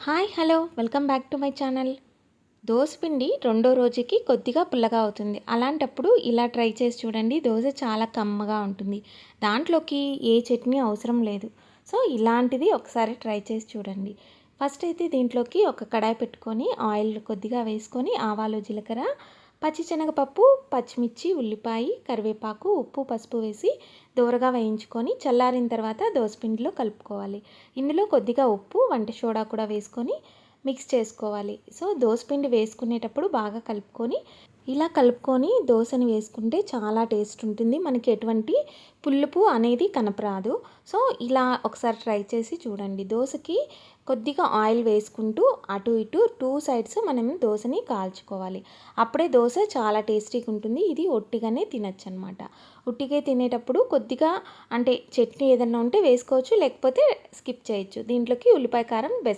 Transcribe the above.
Hi hello welcome back to my channel. దోసపిండి రెండో రోజుకి కొద్దిగా పుల్లగా అవుతుంది. అలాంటప్పుడు ఇలా ట్రై చేసి చూడండి. దోశ చాలా కమ్మగా ఉంటుంది. దాంట్లోకి ఏ చట్నీ అవసరం లేదు. సో ఇలాంటిది ఒకసారి ట్రై చేసి చూడండి. ఫస్ట్ అయితే దీంట్లోకి ఒక కడాయి పెట్టుకొని ఆయిల్ కొద్దిగా వేసుకొని ఆవాలు, జీలకర్ర, పచ్చిశనగపప్పు, పచ్చిమిర్చి, ఉల్లిపాయ, కరివేపాకు, ఉప్పు, పసుపు వేసి దోరగా వేయించుకొని చల్లారిన తర్వాత దోసపిండిలో కలుపుకోవాలి. ఇందులో కొద్దిగా ఉప్పు, వంట సోడా కూడా వేసుకొని మిక్స్ చేసుకోవాలి. సో దోసపిండి వేసుకునేటప్పుడు బాగా కలుపుకొని ఇలా కలుపుకొని దోశని వేసుకుంటే చాలా టేస్ట్ ఉంటుంది. మనకి ఎటువంటి పులుపు అనేది కనపరాదు. సో ఇలా ఒకసారి ట్రై చేసి చూడండి. దోశకి కొద్దిగా ఆయిల్ వేసుకుంటూ అటు ఇటు టూ సైడ్స్ మనం దోశని కాల్చుకోవాలి. అప్పుడే దోశ చాలా టేస్టీగా ఉంటుంది. ఇది ఒట్టిగానే తినచ్చు అనమాట. ఒట్టిగా తినేటప్పుడు కొద్దిగా అంటే చట్నీ ఏదన్నా ఉంటే వేసుకోవచ్చు, లేకపోతే స్కిప్ చేయొచ్చు. దీంట్లోకి ఉల్లిపాయ కారం బెస్ట్.